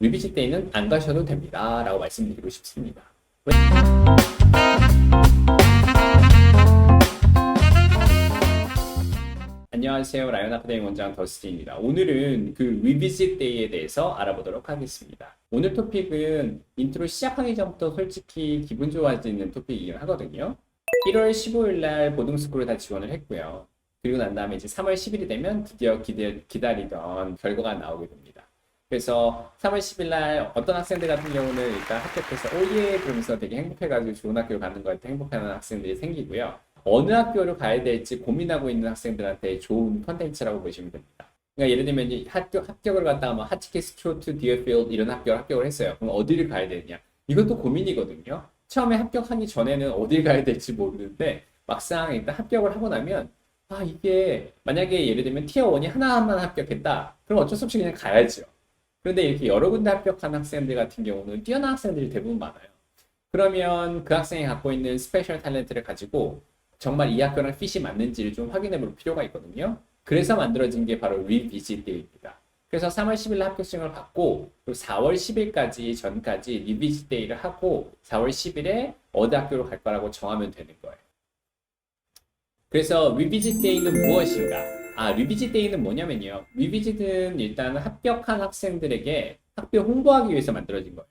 리비지 데이는 안 가셔도 됩니다 라고 말씀드리고 싶습니다. 안녕하세요. 라이언 아카데미 원장 더스틴입니다. 오늘은 그 리비지 데이에 대해서 알아보도록 하겠습니다. 오늘 토픽은 인트로 시작하기 전부터 솔직히 기분 좋아지는 토픽이긴 하거든요. 1월 15일 날 보딩스쿨을 다 지원을 했고요. 그리고 난 다음에 이제 3월 10일이 되면 드디어 기다리던 결과가 나오게 됩니다. 그래서 3월 10일 날 어떤 학생들 같은 경우는 일단 합격해서 오예 그러면서 되게 행복해가지고 좋은 학교를 가는 거에 행복해하는 학생들이 생기고요. 어느 학교를 가야 될지 고민하고 있는 학생들한테 좋은 컨텐츠라고 보시면 됩니다. 그러니까 예를 들면 이제 합격을 갔다가 뭐 하치키스 트로트 디어필드 이런 학교를 합격을 했어요. 그럼 어디를 가야 되느냐? 이것도 고민이거든요. 처음에 합격하기 전에는 어딜 가야 될지 모르는데 막상 일단 합격을 하고 나면 이게 만약에 예를 들면 티어 1이 하나만 합격했다. 그럼 어쩔 수 없이 그냥 가야죠. 그런데 이렇게 여러 군데 합격한 학생들 같은 경우는 뛰어난 학생들이 대부분 많아요. 그러면 그 학생이 갖고 있는 스페셜 탤런트를 가지고 정말 이 학교랑 핏이 맞는지를 좀 확인해 볼 필요가 있거든요. 그래서 만들어진 게 바로 리비짓 데이입니다. 그래서 3월 10일 합격증을 받고 4월 10일까지 전까지 리비짓 데이를 하고 4월 10일에 어디 학교로 갈 거라고 정하면 되는 거예요. 그래서 리비짓 데이는 무엇인가? 리비짓 데이는 뭐냐면요. 리비짓은 일단 합격한 학생들에게 학교 홍보하기 위해서 만들어진 거예요.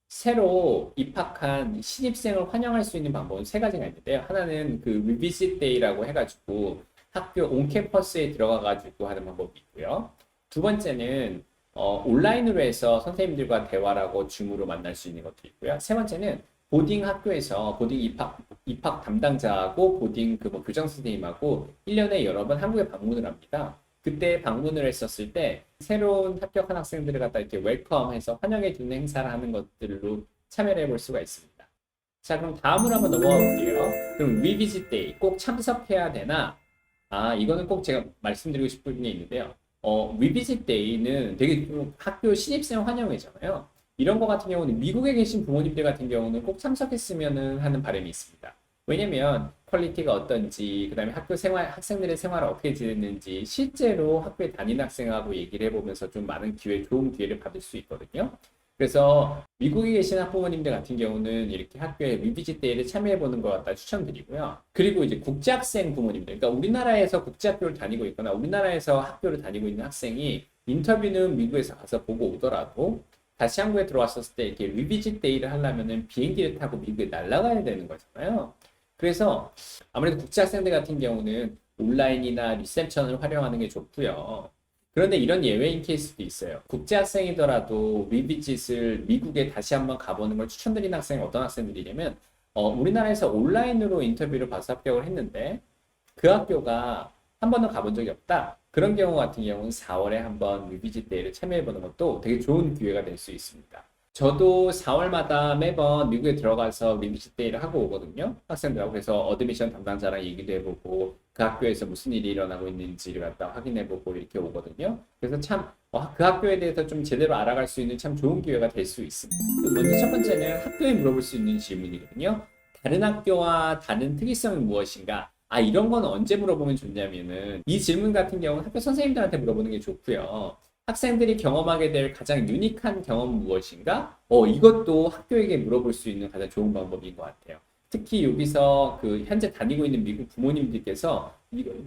새로 입학한 신입생을 환영할 수 있는 방법은 세 가지가 있는데요. 하나는 그 리비짓 데이라고 해가지고 학교 온캠퍼스에 들어가가지고 하는 방법이 있고요. 두 번째는 온라인으로 해서 선생님들과 대화를 하고 줌으로 만날 수 있는 것도 있고요. 세 번째는 보딩 학교에서 보딩 입학 담당자하고 보딩 그 교장 선생님하고 1년에 여러 번 한국에 방문을 합니다. 그때 방문을 했었을 때 새로운 합격한 학생들을 갖다 이렇게 웰컴해서 환영해주는 행사를 하는 것들로 참여를 해볼 수가 있습니다. 자, 그럼 다음으로 한번 넘어가 볼게요. 그럼 리비짓 데이 꼭 참석해야 되나? 이거는 꼭 제가 말씀드리고 싶은 게 있는데요. 리비짓 데이는 되게 좀 학교 신입생 환영회잖아요. 이런 거 같은 경우는 미국에 계신 부모님들 같은 경우는 꼭 참석했으면 하는 바람이 있습니다. 왜냐면 퀄리티가 어떤지, 그 다음에 학교 생활, 학생들의 생활을 어떻게 지냈는지 실제로 학교에 다니는 학생하고 얘기를 해보면서 좀 많은 좋은 기회를 받을 수 있거든요. 그래서 미국에 계신 학부모님들 같은 경우는 이렇게 학교에 리비짓 데이를 참여해보는 것 같다 추천드리고요. 그리고 이제 국제학생 부모님들, 그러니까 우리나라에서 국제학교를 다니고 있거나 우리나라에서 학교를 다니고 있는 학생이 인터뷰는 미국에서 가서 보고 오더라도 다시 한국에 들어왔었을 때 이렇게 리비짓 데이를 하려면은 비행기를 타고 미국에 날아가야 되는 거잖아요. 그래서 아무래도 국제학생들 같은 경우는 온라인이나 리셉션을 활용하는 게 좋고요. 그런데 이런 예외인 케이스도 있어요. 국제학생이더라도 리비짓을 미국에 다시 한번 가보는 걸 추천드리는 학생이 어떤 학생들이냐면 우리나라에서 온라인으로 인터뷰를 봐서 합격을 했는데 그 학교가 한 번도 가본 적이 없다. 그런 경우 같은 경우는 4월에 한번 리비짓 데이를 참여해보는 것도 되게 좋은 기회가 될 수 있습니다. 저도 4월마다 매번 미국에 들어가서 리비짓 데이를 하고 오거든요. 학생들하고. 그래서 어드미션 담당자랑 얘기도 해보고 그 학교에서 무슨 일이 일어나고 있는지를 갖다 확인해보고 이렇게 오거든요. 그래서 참 그 학교에 대해서 좀 제대로 알아갈 수 있는 참 좋은 기회가 될 수 있습니다. 먼저 첫 번째는 학교에 물어볼 수 있는 질문이거든요. 다른 학교와 다른 특이성이 무엇인가? 이런 건 언제 물어보면 좋냐면은 이 질문 같은 경우는 학교 선생님들한테 물어보는 게 좋고요. 학생들이 경험하게 될 가장 유니크한 경험은 무엇인가? 이것도 학교에게 물어볼 수 있는 가장 좋은 방법인 것 같아요. 특히 여기서 그 현재 다니고 있는 미국 부모님들께서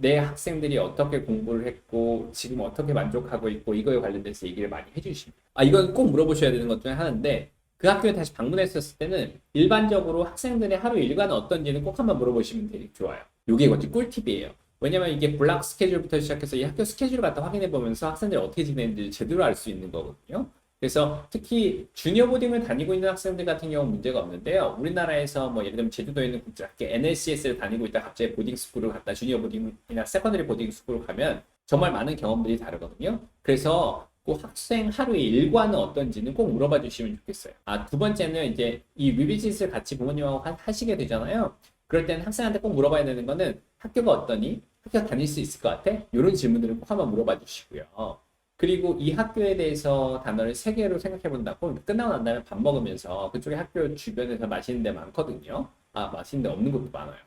내 학생들이 어떻게 공부를 했고 지금 어떻게 만족하고 있고 이거에 관련돼서 얘기를 많이 해주십니다. 이건 꼭 물어보셔야 되는 것 중에 하나인데 그 학교에 다시 방문했었을 때는 일반적으로 학생들의 하루 일과는 어떤지는 꼭 한번 물어보시면 되게 좋아요. 이게 어찌 꿀팁이에요. 왜냐면 이게 블락 스케줄부터 시작해서 이 학교 스케줄을 갖다 확인해 보면서 학생들이 어떻게 지내는지 제대로 알 수 있는 거거든요. 그래서 특히 주니어 보딩을 다니고 있는 학생들 같은 경우는 문제가 없는데요. 우리나라에서 뭐 예를 들면 제주도에 있는 국제학교 NSCS를 다니고 있다 갑자기 보딩 스쿨을 갔다 주니어 보딩이나 세컨더리 보딩 스쿨을 가면 정말 많은 경험들이 다르거든요. 그래서 꼭 학생 하루의 일과는 어떤지는 꼭 물어봐 주시면 좋겠어요. 두 번째는 이제 이 리비짓을 같이 부모님하고 하시게 되잖아요. 그럴 때는 학생한테 꼭 물어봐야 되는 거는 학교가 어떠니? 학교 다닐 수 있을 것 같아? 이런 질문들을 꼭 한번 물어봐 주시고요. 그리고 이 학교에 대해서 단어를 3개로 생각해 본다고 끝나고 난 다음에 밥 먹으면서 그쪽에 학교 주변에서 맛있는 데 많거든요. 맛있는 데 없는 것도 많아요.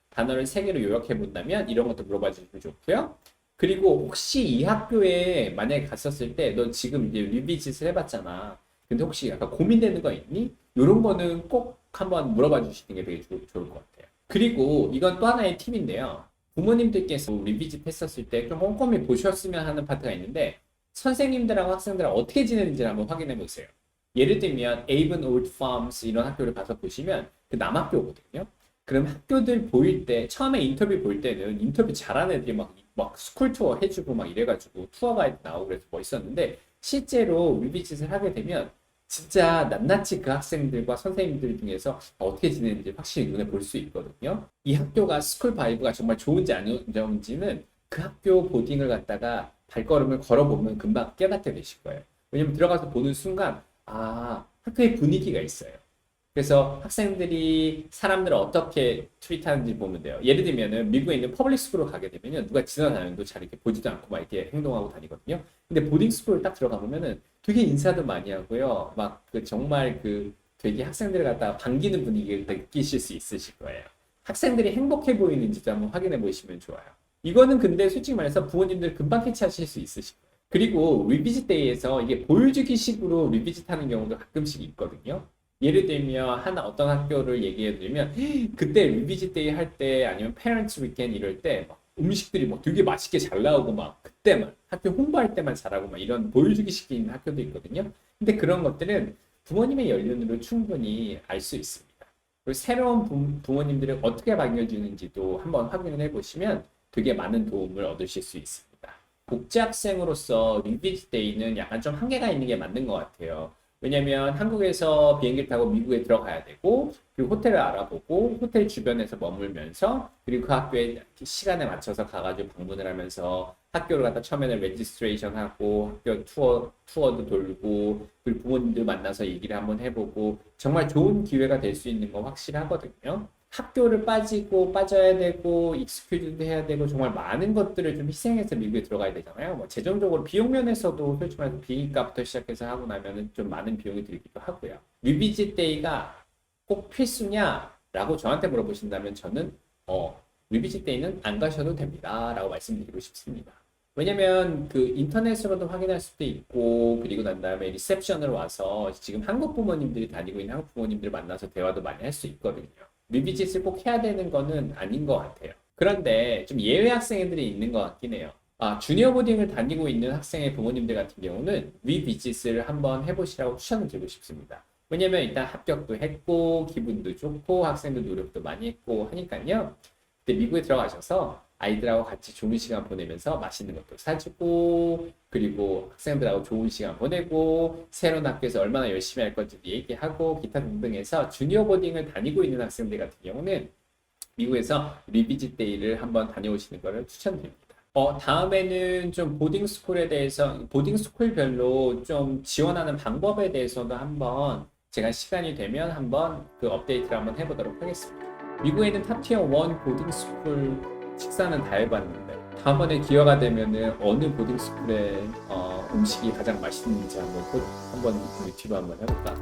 단어를 3개로 요약해 본다면 이런 것도 물어봐 주시면 좋고요. 그리고 혹시 이 학교에 만약에 갔었을 때 너 지금 이제 리비짓을 해봤잖아. 근데 혹시 약간 고민되는 거 있니? 이런 거는 꼭 한번 물어봐 주시는 게 되게 좋을 것 같아요. 그리고 이건 또 하나의 팁인데요. 부모님들께서 리비짓 했었을 때 좀 꼼꼼히 보셨으면 하는 파트가 있는데 선생님들하고 학생들하고 어떻게 지내는지를 한번 확인해 보세요. 예를 들면 Avon Old Farms 이런 학교를 가서 보시면 그 남학교거든요. 그럼 학교들 보일 때 처음에 인터뷰 볼 때는 인터뷰 잘하는 애들이 막 스쿨 투어 해주고 막 이래가지고 투어 가이드 나오고 그래서 멋있었는데 실제로 리비짓을 하게 되면 진짜 낱낱이 그 학생들과 선생님들 중에서 어떻게 지내는지 확실히 눈에 볼 수 있거든요. 이 학교가 스쿨 바이브가 정말 좋은지 안 좋은지는 그 학교 보딩을 갖다가 발걸음을 걸어보면 금방 깨닫게 되실 거예요. 왜냐면 들어가서 보는 순간 아 학교의 분위기가 있어요. 그래서 학생들이 사람들을 어떻게 트리트하는지 보면 돼요. 예를 들면은 미국에 있는 퍼블릭 스쿨을 가게 되면은 누가 지나다니도 잘 이렇게 보지도 않고 막 이렇게 행동하고 다니거든요. 근데 보딩 스쿨을 딱 들어가 보면은 되게 인사도 많이 하고요. 막 그 정말 그 되게 학생들을 갖다가 반기는 분위기를 느끼실 수 있으실 거예요. 학생들이 행복해 보이는지도 한번 확인해 보시면 좋아요. 이거는 근데 솔직히 말해서 부모님들 금방 캐치하실 수 있으실 거예요. 그리고 리비짓 데이에서 이게 보여주기 식으로 리비짓 하는 경우도 가끔씩 있거든요. 예를 들면 어떤 학교를 얘기해 드리면 그때 리비짓 데이 할 때 아니면 페런츠 위켄 이럴 때 막 음식들이 막 되게 맛있게 잘 나오고 막 그때만 학교 홍보할 때만 잘하고 막 이런 보여주기 식이 있는 학교도 있거든요. 근데 그런 것들은 부모님의 연륜으로 충분히 알 수 있습니다. 그리고 새로운 부모님들을 어떻게 반겨주는지도 한번 확인을 해보시면 되게 많은 도움을 얻으실 수 있습니다. 복지학생으로서 리비짓 데이는 약간 좀 한계가 있는 게 맞는 것 같아요. 왜냐면 한국에서 비행기를 타고 미국에 들어가야 되고 그리고 호텔을 알아보고 호텔 주변에서 머물면서 그리고 그 학교에 시간에 맞춰서 가가지고 방문을 하면서 학교를 갖다 처음에는 레지스트레이션 하고 학교 투어도 돌고 그리고 부모님들 만나서 얘기를 한번 해보고 정말 좋은 기회가 될 수 있는 거 확실하거든요. 학교를 빠져야 되고 익스큐즈도 해야 되고 정말 많은 것들을 좀 희생해서 미국에 들어가야 되잖아요. 뭐 재정적으로 비용 면에서도 솔직히 말해서 비행값부터 시작해서 하고 나면은 좀 많은 비용이 들기도 하고요. 리비짓 데이가 꼭 필수냐라고 저한테 물어보신다면 저는 리비짓 데이는 안 가셔도 됩니다라고 말씀드리고 싶습니다. 왜냐면 그 인터넷으로도 확인할 수도 있고 그리고 난 다음에 리셉션으로 와서 지금 한국 부모님들이 다니고 있는 한국 부모님들 만나서 대화도 많이 할 수 있거든요. 리비짓을 꼭 해야 되는 거는 아닌 것 같아요. 그런데 좀 예외 학생들이 있는 것 같긴 해요. 주니어 보딩을 다니고 있는 학생의 부모님들 같은 경우는 리비짓을 한번 해보시라고 추천을 드리고 싶습니다. 왜냐면 일단 합격도 했고 기분도 좋고 학생도 노력도 많이 했고 하니까요. 그때 미국에 들어가셔서 아이들하고 같이 좋은 시간 보내면서 맛있는 것도 사주고 그리고 학생들하고 좋은 시간 보내고 새로운 학교에서 얼마나 열심히 할 건지 얘기하고 기타 등등 해서 주니어 보딩을 다니고 있는 학생들 같은 경우는 미국에서 리비짓 데이를 한번 다녀오시는 것을 추천드립니다. 다음에는 좀 보딩 스쿨에 대해서 보딩 스쿨별로 좀 지원하는 방법에 대해서도 한번 제가 시간이 되면 한번 그 업데이트를 한번 해보도록 하겠습니다. 미국에는 탑티어 1 보딩 스쿨 식사는 다 해봤는데 다음번에 기회가 되면은 어느 보딩 스쿨의 음식이 가장 맛있는지 한번 유튜브 한번 해볼까?